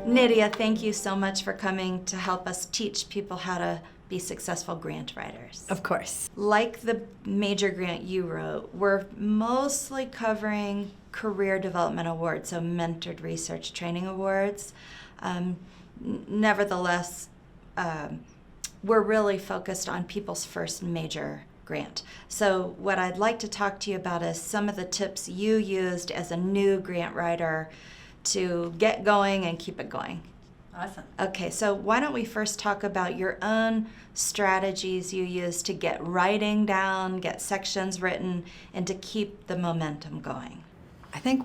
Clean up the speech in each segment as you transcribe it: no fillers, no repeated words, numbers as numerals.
Nidhya, thank you so much for coming to help us teach people how to be successful grant writers. Of course. Like the major grant you wrote, we're mostly covering career development awards, so mentored research training awards. Nevertheless, we're really focused on people's first major grant. So what I'd like to talk to you about is some of the tips you used as a new grant writer to get going and keep it going. Awesome. Okay, so why don't we first talk about your own strategies you use to get writing down, get sections written, and to keep the momentum going. I think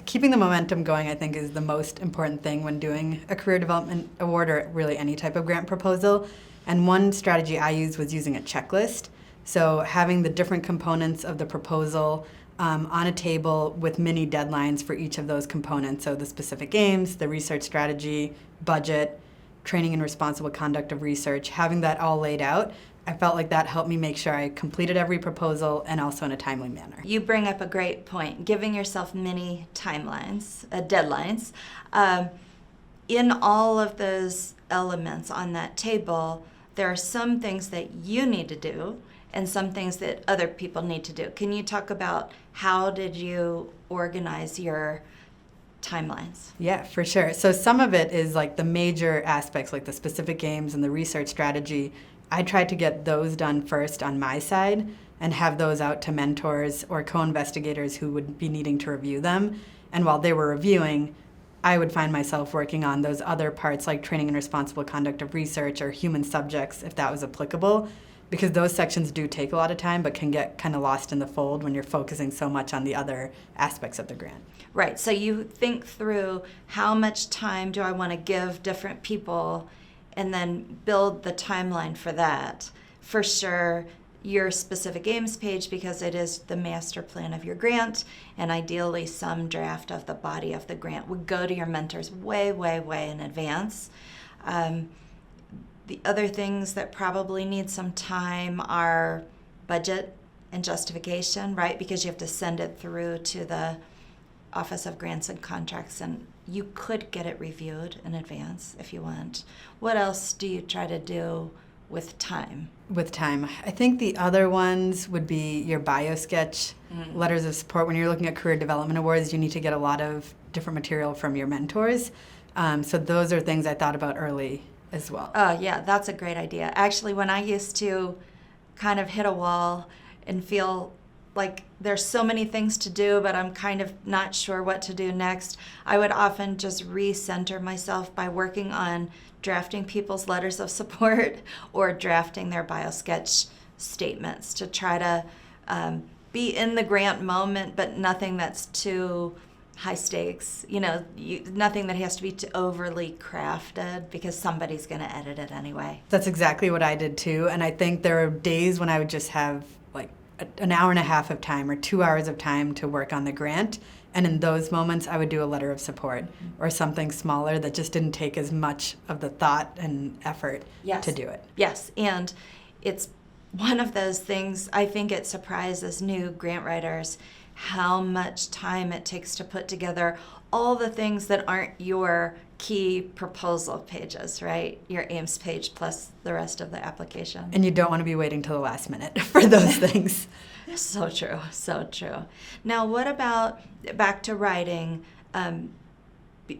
keeping the momentum going, I think, is the most important thing when doing a career development award or really any type of grant proposal. And one strategy I used was using a checklist. So having the different components of the proposal on a table with mini deadlines for each of those components. So the specific aims, the research strategy, budget, training and responsible conduct of research, having that all laid out, I felt like that helped me make sure I completed every proposal and also in a timely manner. You bring up a great point, giving yourself mini timelines, deadlines. In all of those elements on that table, there are some things that you need to do and some things that other people need to do. Can you talk about how did you organize your timelines? Yeah, for sure. So some of it is like the major aspects, like the specific aims and the research strategy. I tried to get those done first on my side and have those out to mentors or co-investigators who would be needing to review them. And while they were reviewing, I would find myself working on those other parts like training and responsible conduct of research or human subjects, if that was applicable, because those sections do take a lot of time but can get kind of lost in the fold when you're focusing so much on the other aspects of the grant. Right, so you think through how much time do I want to give different people and then build the timeline for that. For sure, your specific aims page, because it is the master plan of your grant, and ideally some draft of the body of the grant would go to your mentors way, way, way in advance. The other things that probably need some time are budget and justification, right? Because you have to send it through to the Office of Grants and Contracts, and you could get it reviewed in advance if you want. What else do you try to do with time? With time. I think the other ones would be your bio sketch, letters of support. When you're looking at career development awards, you need to get a lot of different material from your mentors. So those are things I thought about early as well. Oh, yeah, that's a great idea. Actually, when I used to kind of hit a wall and feel like there's so many things to do, but I'm kind of not sure what to do next, I would often just recenter myself by working on drafting people's letters of support or drafting their biosketch statements to try to be in the grant moment, but nothing that's too high stakes, nothing that has to be too overly crafted because somebody's going to edit it anyway. That's exactly what I did too. And I think there are days when I would just have like an hour and a half of time or 2 hours of time to work on the grant. And in those moments, I would do a letter of support or something smaller that just didn't take as much of the thought and effort to do it. Yes, and it's one of those things, I think it surprises new grant writers how much time it takes to put together all the things that aren't your key proposal pages, right? Your aims page plus the rest of the application. And you don't want to be waiting till the last minute for those things. So true, so true. Now, what about, back to writing,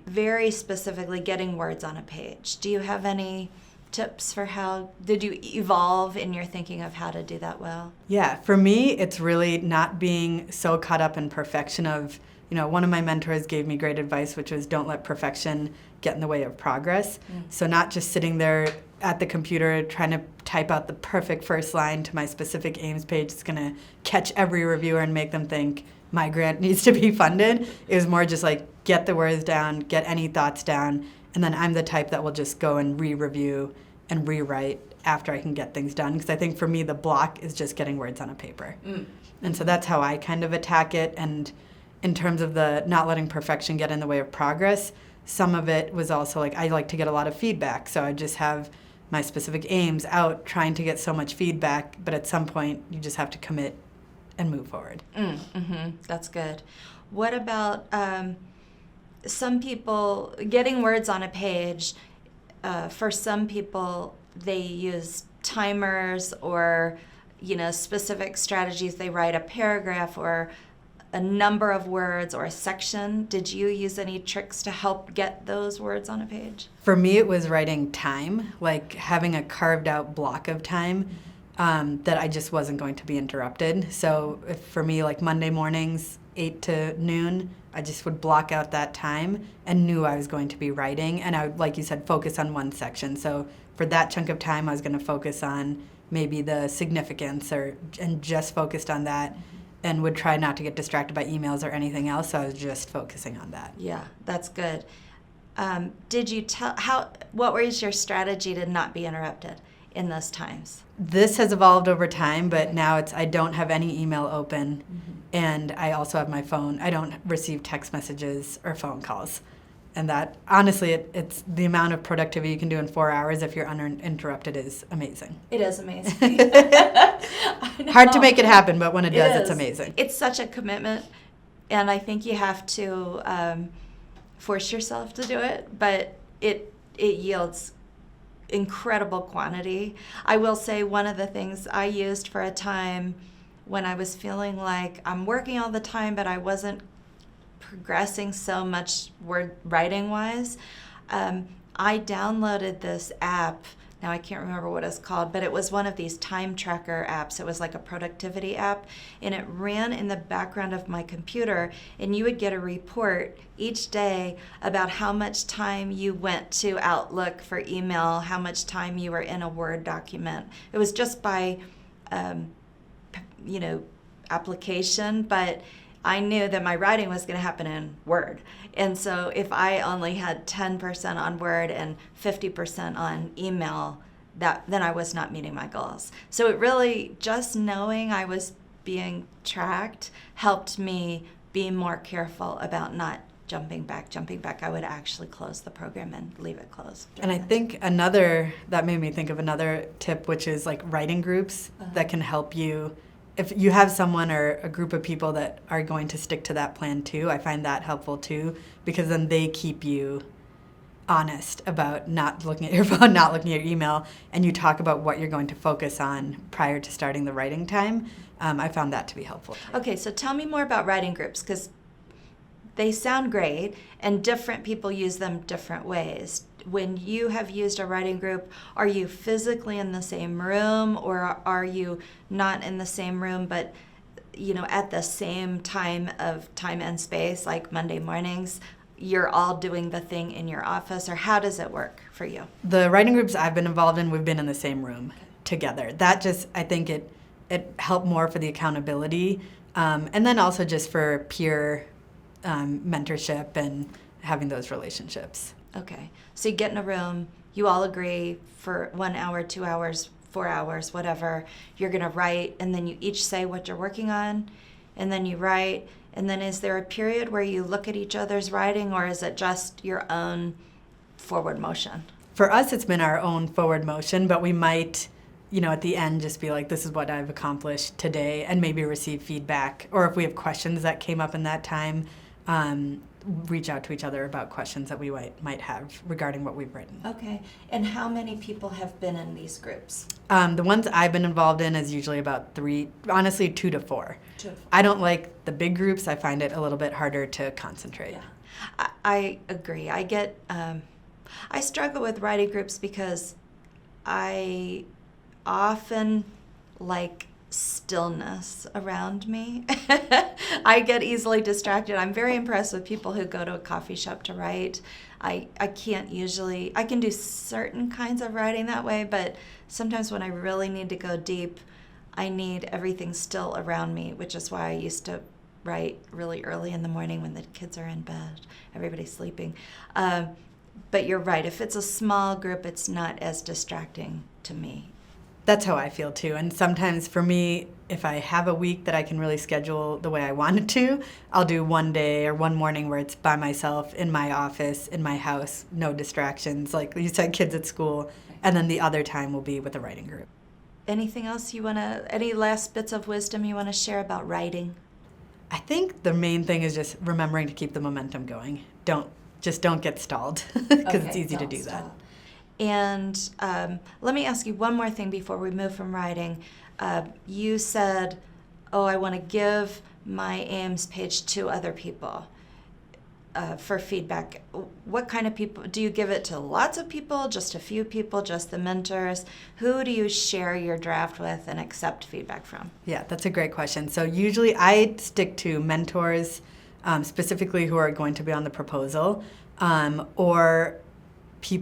very specifically getting words on a page? Do you have any tips for how, did you evolve in your thinking of how to do that well? Yeah, for me, it's really not being so caught up in perfection of, one of my mentors gave me great advice, which was don't let perfection get in the way of progress. So not just sitting there at the computer trying to type out the perfect first line to my specific aims page. It's going to catch every reviewer and make them think my grant needs to be funded. It was more just like get the words down, get any thoughts down, and then I'm the type that will just go and re-review and rewrite after I can get things done. Because I think for me, the block is just getting words on a paper. And so that's how I kind of attack it. And in terms of the not letting perfection get in the way of progress, some of it was also like I like to get a lot of feedback. So I just have my specific aims out trying to get so much feedback. But at some point, you just have to commit and move forward. That's good. What about some people, getting words on a page, for some people, they use timers or, specific strategies. They write a paragraph or a number of words or a section. Did you use any tricks to help get those words on a page? For me, it was writing time, like having a carved out block of time that I just wasn't going to be interrupted. So for me, like Monday mornings, 8 to noon, I just would block out that time and knew I was going to be writing. And I would, like you said, focus on one section. So for that chunk of time, I was going to focus on maybe the significance and just focused on that. And would try not to get distracted by emails or anything else, so I was just focusing on that. Yeah, that's good. Did you what was your strategy to not be interrupted in those times? This has evolved over time, but now I don't have any email open, and I also have my phone. I don't receive text messages or phone calls. And that, honestly, it's the amount of productivity you can do in 4 hours if you're uninterrupted is amazing. It is amazing. Hard to make it happen, but when it does, it's amazing. It's such a commitment, and I think you have to force yourself to do it, but it yields incredible quantity. I will say one of the things I used for a time when I was feeling like I'm working all the time, but I wasn't progressing so much word writing wise, I downloaded this app. Now I can't remember what it's called, but it was one of these time tracker apps. It was like a productivity app, and it ran in the background of my computer, and you would get a report each day about how much time you went to Outlook for email, how much time you were in a Word document. It was just by application, but I knew that my writing was going to happen in Word. And so if I only had 10% on Word and 50% on email, then I was not meeting my goals. So it really, just knowing I was being tracked helped me be more careful about not jumping back. I would actually close the program and leave it closed. And I think that made me think of another tip, which is like writing groups that can help you. If you have someone or a group of people that are going to stick to that plan too, I find that helpful too, because then they keep you honest about not looking at your phone, not looking at your email, and you talk about what you're going to focus on prior to starting the writing time. I found that to be helpful. Okay, so tell me more about writing groups, because they sound great, and different people use them different ways. When you have used a writing group, are you physically in the same room, or are you not in the same room, but at the same time and space, like Monday mornings, you're all doing the thing in your office, or how does it work for you? The writing groups I've been involved in, we've been in the same room together. That just, I think it helped more for the accountability, and then also just for peer mentorship and having those relationships. Okay, so you get in a room, you all agree for 1 hour, 2 hours, 4 hours, whatever, you're gonna write, and then you each say what you're working on, and then you write, and then is there a period where you look at each other's writing, or is it just your own forward motion? For us, it's been our own forward motion, but we might, at the end just be like, this is what I've accomplished today, and maybe receive feedback, or if we have questions that came up in that time, reach out to each other about questions that we might have regarding what we've written. Okay, and how many people have been in these groups? The ones I've been involved in is usually about 2 to 4. I don't like the big groups. I find it a little bit harder to concentrate. Yeah, I agree. I struggle with writing groups because I often like stillness around me. I get easily distracted. I'm very impressed with people who go to a coffee shop to write. I can do certain kinds of writing that way, but sometimes when I really need to go deep, I need everything still around me, which is why I used to write really early in the morning when the kids are in bed, everybody's sleeping. But you're right, if it's a small group, it's not as distracting to me. That's how I feel too. And sometimes for me, if I have a week that I can really schedule the way I want it to, I'll do one day or one morning where it's by myself in my office, in my house, no distractions, like you said, kids at school. And then the other time will be with a writing group. Anything else any last bits of wisdom you want to share about writing? I think the main thing is just remembering to keep the momentum going. Don't get stalled because it's easy to do that. And let me ask you one more thing before we move from writing. You said, oh, I want to give my AIMS page to other people for feedback. What kind of people? Do you give it to lots of people, just a few people, just the mentors? Who do you share your draft with and accept feedback from? Yeah, that's a great question. So usually I stick to mentors, specifically who are going to be on the proposal, or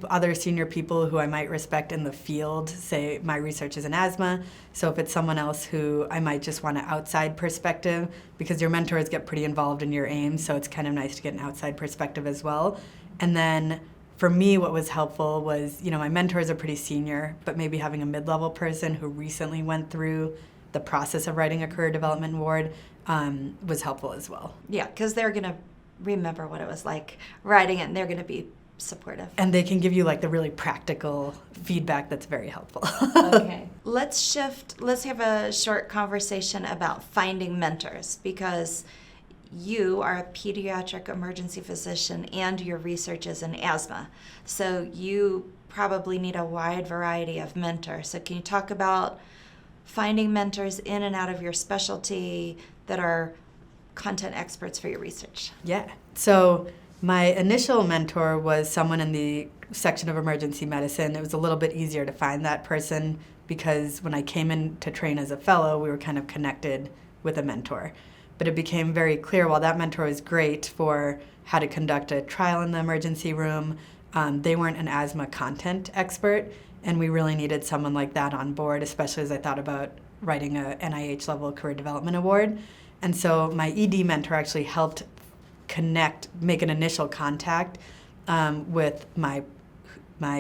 other senior people who I might respect in the field. Say my research is in asthma, so if it's someone else who I might just want an outside perspective, because your mentors get pretty involved in your aims, so it's kind of nice to get an outside perspective as well. And then for me, what was helpful was, my mentors are pretty senior, but maybe having a mid-level person who recently went through the process of writing a career development award was helpful as well. Yeah, because they're going to remember what it was like writing it, and they're going to be supportive. And they can give you the really practical feedback that's very helpful. Okay. Let's shift. Let's have a short conversation about finding mentors, because you are a pediatric emergency physician and your research is in asthma. So you probably need a wide variety of mentors. So can you talk about finding mentors in and out of your specialty that are content experts for your research? Yeah. So my initial mentor was someone in the section of emergency medicine. It was a little bit easier to find that person because when I came in to train as a fellow, we were kind of connected with a mentor. But it became very clear, while that mentor was great for how to conduct a trial in the emergency room, they weren't an asthma content expert, and we really needed someone like that on board, especially as I thought about writing a NIH-level career development award. And so my ED mentor actually helped make an initial contact with my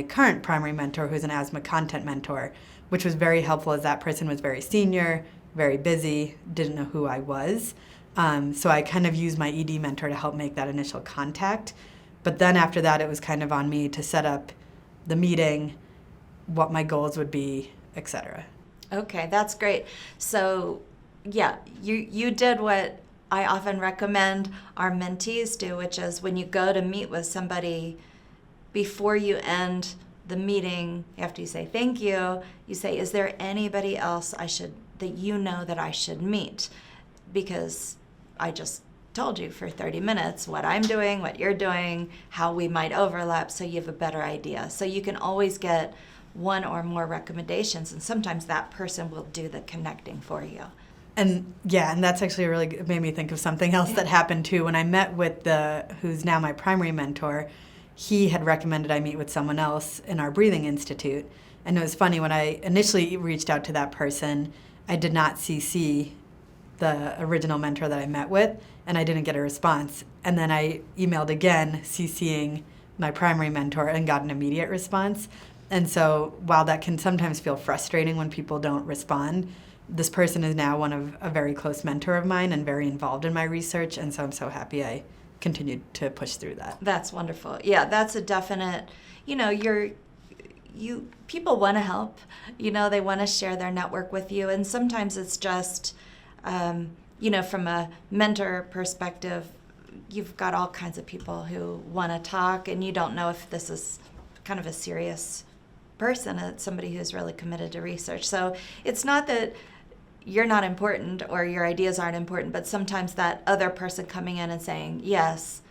current primary mentor, who's an asthma content mentor, which was very helpful as that person was very senior, very busy, didn't know who I was. So I kind of used my ED mentor to help make that initial contact. But then after that, it was kind of on me to set up the meeting, what my goals would be, etc. Okay, that's great. So yeah, you did what I often recommend our mentees do, which is when you go to meet with somebody, before you end the meeting, after you say thank you, you say, is there anybody else that I should meet? Because I just told you for 30 minutes what I'm doing, what you're doing, how we might overlap, so you have a better idea. So you can always get one or more recommendations, and sometimes that person will do the connecting for you. And that's actually it made me think of something else that happened too. When I met with who's now my primary mentor, he had recommended I meet with someone else in our breathing institute. And it was funny, when I initially reached out to that person, I did not CC the original mentor that I met with, and I didn't get a response. And then I emailed again, CCing my primary mentor, and got an immediate response. And so while that can sometimes feel frustrating when people don't respond, this person is now a very close mentor of mine and very involved in my research, and so I'm so happy I continued to push through that. That's wonderful. Yeah, that's a definite, people want to help, they want to share their network with you, and sometimes it's just, from a mentor perspective, you've got all kinds of people who want to talk, and you don't know if this is kind of a serious person, it's somebody who's really committed to research. So it's not that you're not important or your ideas aren't important, but sometimes that other person coming in and saying, yes,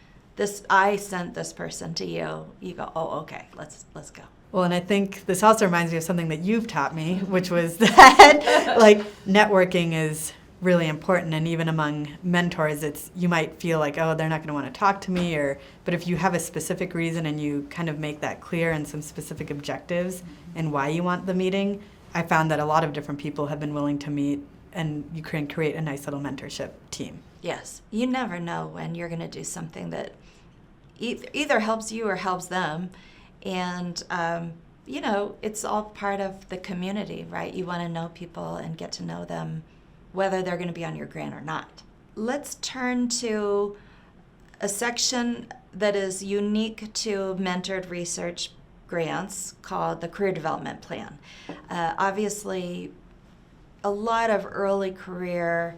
I sent this person to you, you go, oh, okay, let's go. Well, and I think this also reminds me of something that you've taught me, which was that networking is really important, and even among mentors, you might feel like, oh, they're not going to want to talk to me, but if you have a specific reason and you kind of make that clear and some specific objectives and why you want the meeting, I found that a lot of different people have been willing to meet, and you can create a nice little mentorship team. Yes, you never know when you're going to do something that either helps you or helps them, and it's all part of the community, right? You want to know people and get to know them, whether they're going to be on your grant or not. Let's turn to a section that is unique to mentored research grants called the Career Development Plan. Obviously, a lot of early career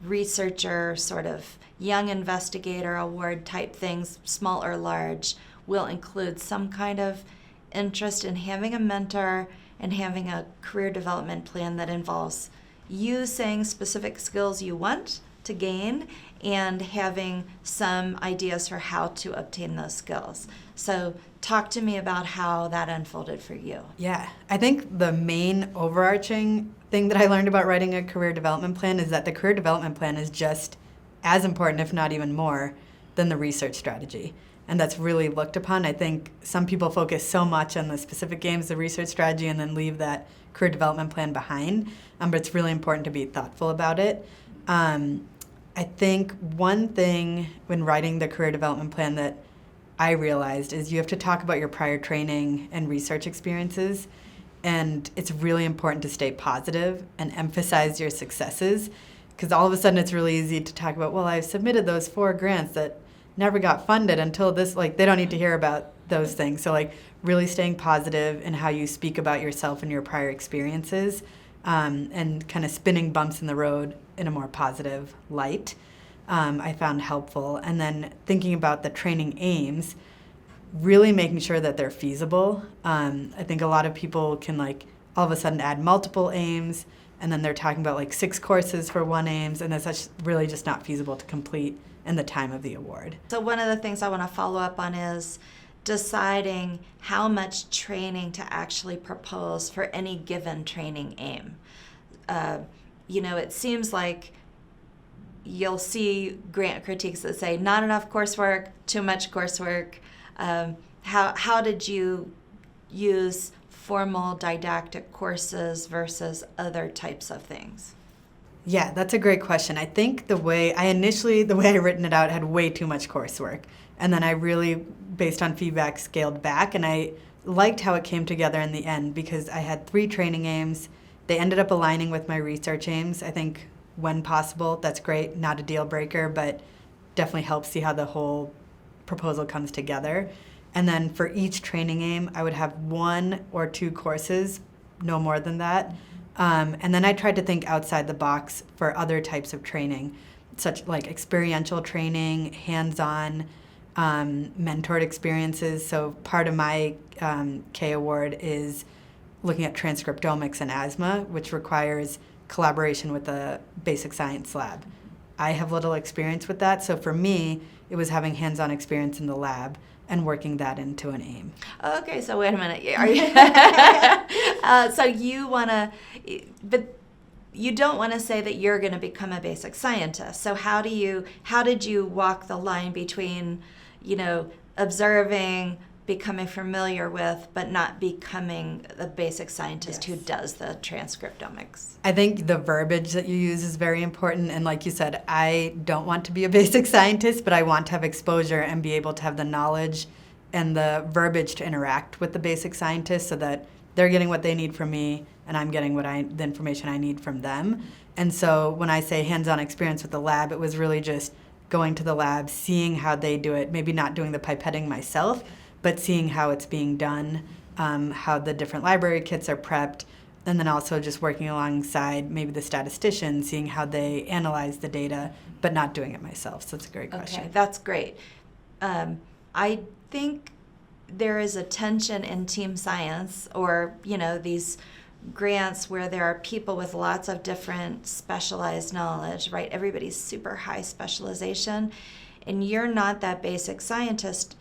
researcher sort of young investigator award type things, small or large, will include some kind of interest in having a mentor and having a career development plan that involves you saying specific skills you want to gain and having some ideas for how to obtain those skills. So talk to me about how that unfolded for you. Yeah, I think the main overarching thing that I learned about writing a career development plan is that the career development plan is just as important, if not even more, than the research strategy. And that's really looked upon. I think some people focus so much on the specific games, the research strategy, and then leave that career development plan behind. But it's really important to be thoughtful about it. I think one thing when writing the career development plan that I realized is you have to talk about your prior training and research experiences. And it's really important to stay positive and emphasize your successes, because all of a sudden it's really easy to talk about, well, I've submitted those 4 grants that never got funded until this, like, they don't need to hear about those things. So, like, really staying positive in how you speak about yourself and your prior experiences, and kind of spinning bumps in the road in a more positive light, I found helpful. And then thinking about the training aims, really making sure that they're feasible. I think a lot of people can, like, all of a sudden add multiple aims, and then they're talking about, like, 6 courses for one aims, and that's really just not feasible to complete in the time of the award. So one of the things I want to follow up on is deciding how much training to actually propose for any given training aim. It seems like you'll see grant critiques that say not enough coursework, too much coursework. How did you use formal didactic courses versus other types of things? Yeah, that's a great question. I think the way I written it out had way too much coursework. And then I really, based on feedback, scaled back. And I liked how it came together in the end because I had 3 training aims. They ended up aligning with my research aims. I think when possible, that's great. Not a deal breaker, but definitely helps see how the whole proposal comes together. And then for each training aim, I would have 1 or 2 courses, no more than that. And then I tried to think outside the box for other types of training, such like experiential training, hands-on, mentored experiences. So part of my K award is looking at transcriptomics and asthma, which requires collaboration with the basic science lab. I have little experience with that, so for me, it was having hands-on experience in the lab and working that into an aim. Okay, so wait a minute. Are you so you want to, but you don't want to say that you're going to become a basic scientist. So how did you walk the line between, observing, becoming familiar with, but not becoming the basic scientist who does the transcriptomics? I think the verbiage that you use is very important. And like you said, I don't want to be a basic scientist, but I want to have exposure and be able to have the knowledge and the verbiage to interact with the basic scientists so that they're getting what they need from me and I'm getting the information I need from them. And so when I say hands-on experience with the lab, it was really just going to the lab, seeing how they do it, maybe not doing the pipetting myself, but seeing how it's being done, how the different library kits are prepped, and then also just working alongside maybe the statistician, seeing how they analyze the data, but not doing it myself. So it's a great question. Okay, that's great. I think there is a tension in team science or, these grants where there are people with lots of different specialized knowledge, right? Everybody's super high specialization, and you're not that basic scientist.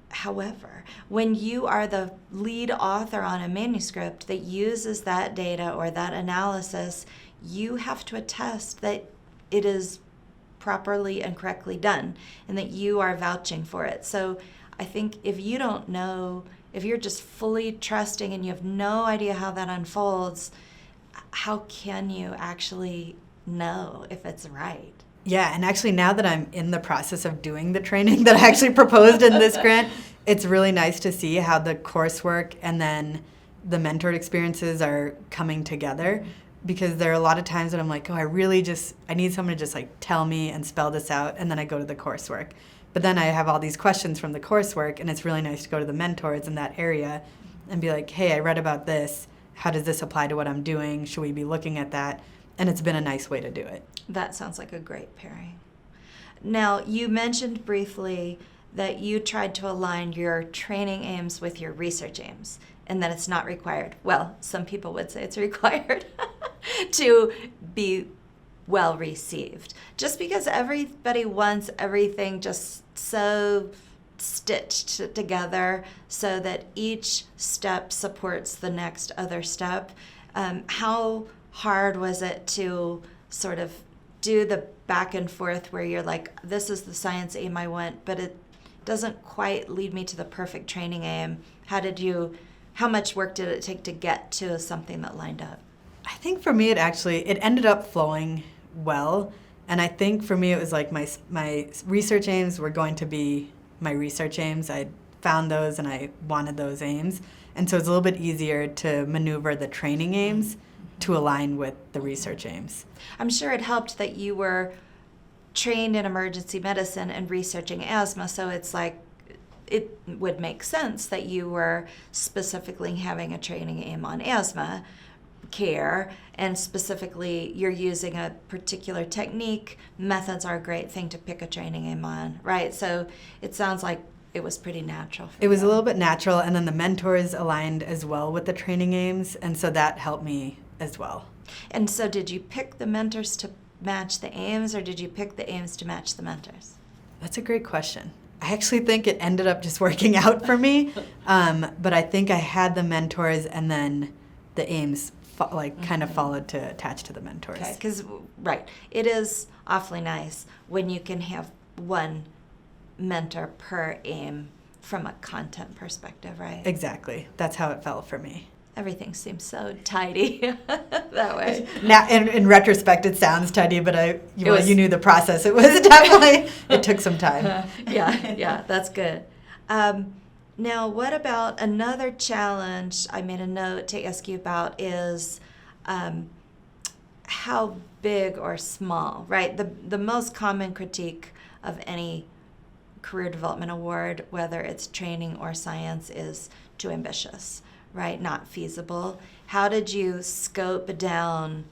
However, when you are the lead author on a manuscript that uses that data or that analysis, you have to attest that it is properly and correctly done and that you are vouching for it. So I think if you don't know, if you're just fully trusting and you have no idea how that unfolds, how can you actually know if it's right? Yeah, and actually now that I'm in the process of doing the training that I actually proposed in this grant, it's really nice to see how the coursework and then the mentored experiences are coming together, because there are a lot of times that I'm like, I need someone to just like tell me and spell this out, and then I go to the coursework. But then I have all these questions from the coursework, and it's really nice to go to the mentors in that area and be like, hey, I read about this. How does this apply to what I'm doing? Should we be looking at that? and it's been a nice way to do it. That sounds like a great pairing. Now, you mentioned briefly that you tried to align your training aims with your research aims, and that it's not required. Well, some people would say it's required to be well received. Just because everybody wants everything just so stitched together so that each step supports the next other step. How hard was it to sort of do the back and forth where you're like, this is the science aim I want, but it doesn't quite lead me to the perfect training aim? How much work did it take to get to something that lined up? I think for me, it ended up flowing well. And I think for me, it was like my research aims were going to be my research aims. I found those and I wanted those aims. And so it's a little bit easier to maneuver the training aims to align with the research aims. I'm sure it helped that you were trained in emergency medicine and researching asthma, so it's like it would make sense that you were specifically having a training aim on asthma care, and specifically you're using a particular technique. Methods are a great thing to pick a training aim on, right? So it sounds like it was pretty natural for It was you. a little bit natural, and then the mentors aligned as well with the training aims, and so that helped me as well. And so did you pick the mentors to match the aims, or did you pick the aims to match the mentors? That's a great question. I actually think it ended up just working out for me, but I think I had the mentors, and then the aims kind of followed to attach to the mentors. Okay, because, right, it is awfully nice when you can have one mentor per aim from a content perspective, right? Exactly. That's how it felt for me. Everything seems so tidy that way. Now, in retrospect, it sounds tidy, but was- you knew the process. It was definitely, it took some time. Yeah, that's good. Now, what about another challenge I made a note to ask you about is how big or small, right? The most common critique of any career development award, whether it's training or science, is too ambitious, right? Not feasible. How did you scope down?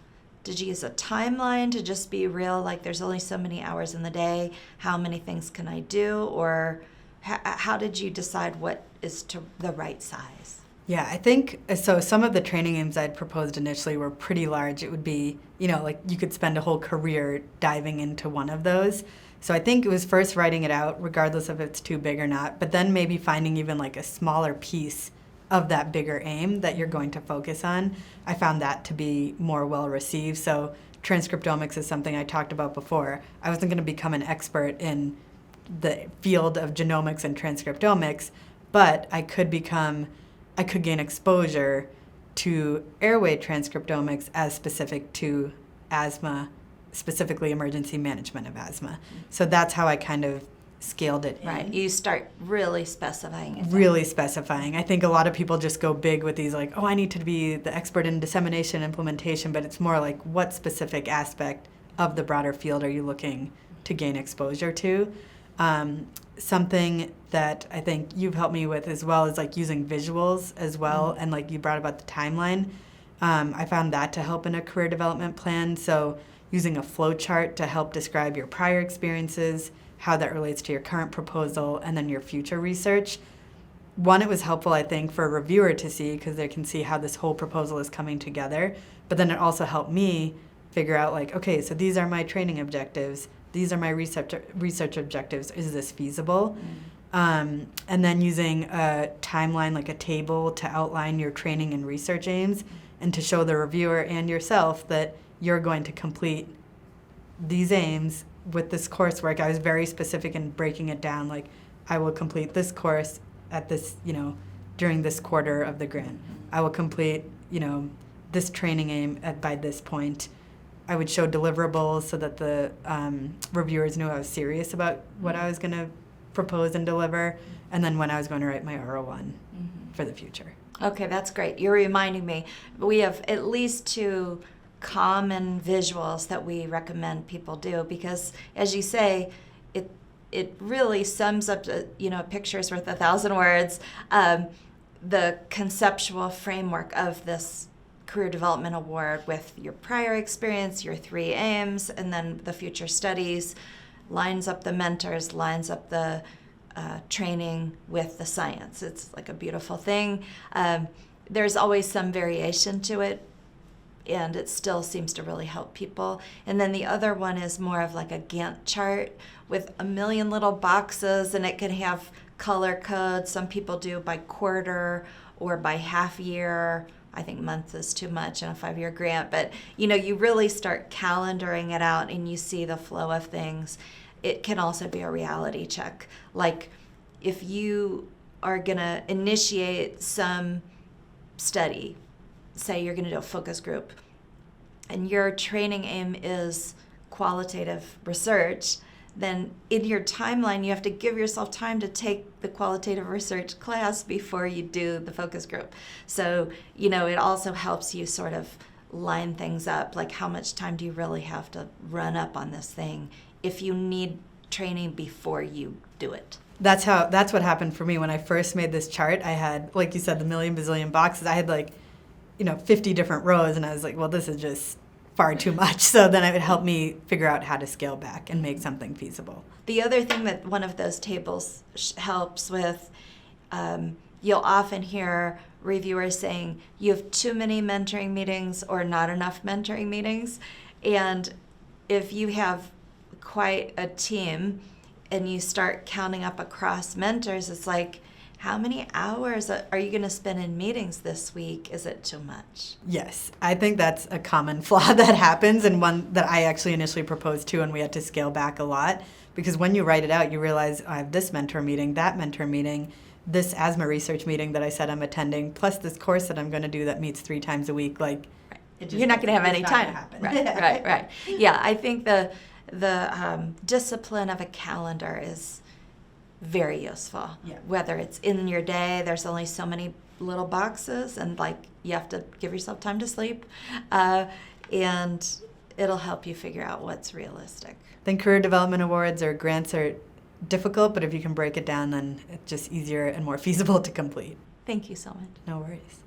Did you use a timeline to just be real, like there's only so many hours in the day, how many things can I do? Or how did you decide what is the right size? Yeah, I think, so some of the training aims I'd proposed initially were pretty large. It would be, like you could spend a whole career diving into one of those. So I think it was first writing it out, regardless of if it's too big or not, but then maybe finding even like a smaller piece of that bigger aim that you're going to focus on. I found that to be more well received. So transcriptomics is something I talked about before. I wasn't going to become an expert in the field of genomics and transcriptomics, but I could gain exposure to airway transcriptomics as specific to asthma, specifically emergency management of asthma. So that's how I kind of scaled it in. Right, you start really specifying it. Really specifying. I think a lot of people just go big with these like, oh, I need to be the expert in dissemination implementation, but it's more like what specific aspect of the broader field are you looking to gain exposure to? Something that I think you've helped me with as well is like using visuals as well, and like you brought about the timeline. I found that to help in a career development plan. So using a flow chart to help describe your prior experiences, how that relates to your current proposal, and then your future research. One, it was helpful, I think, for a reviewer to see because they can see how this whole proposal is coming together. But then it also helped me figure out, like, okay, so these are my training objectives. These are my research objectives. Is this feasible? And then using a timeline, like a table, to outline your training and research aims and to show the reviewer and yourself that you're going to complete these aims with this coursework. I was very specific in breaking it down, like I will complete this course at this, during this quarter of the grant. I will complete, this training aim by this point. I would show deliverables so that the reviewers knew I was serious about what I was going to propose and deliver, and then when I was going to write my R01 for the future. Okay, that's great. You're reminding me. We have at least 2 common visuals that we recommend people do because, as you say, it really sums up, a picture's worth 1,000 words, the conceptual framework of this career development award with your prior experience, your 3 aims, and then the future studies, lines up the mentors, lines up the training with the science. It's like a beautiful thing. There's always some variation to it, and it still seems to really help people. And then the other one is more of like a Gantt chart with a million little boxes, and it can have color codes. Some people do by quarter or by half year. I think month is too much in a 5-year grant, but you really start calendaring it out and you see the flow of things. It can also be a reality check. Like if you are gonna initiate some study, say you're gonna do a focus group, and your training aim is qualitative research, then in your timeline, you have to give yourself time to take the qualitative research class before you do the focus group. So, it also helps you sort of line things up, like how much time do you really have to run up on this thing if you need training before you do it. That's what happened for me when I first made this chart. I had, like you said, the million bazillion boxes. I had 50 different rows, and I was like, well, this is just far too much. So then it would help me figure out how to scale back and make something feasible. The other thing that one of those tables helps with, you'll often hear reviewers saying you have too many mentoring meetings or not enough mentoring meetings. And if you have quite a team and you start counting up across mentors, it's like, how many hours are you going to spend in meetings this week? Is it too much? Yes, I think that's a common flaw that happens, and one that I actually initially proposed to, and we had to scale back a lot. Because when you write it out, you realize I have this mentor meeting, that mentor meeting, this asthma research meeting that I said I'm attending, plus this course that I'm going to do that meets 3 times a week. You're not going to have any time. Right. Yeah, I think the discipline of a calendar is very useful. Yeah. Whether it's in your day, there's only so many little boxes, and you have to give yourself time to sleep, and it'll help you figure out what's realistic. I think career development awards or grants are difficult, but if you can break it down, then it's just easier and more feasible to complete. Thank you so much. No worries.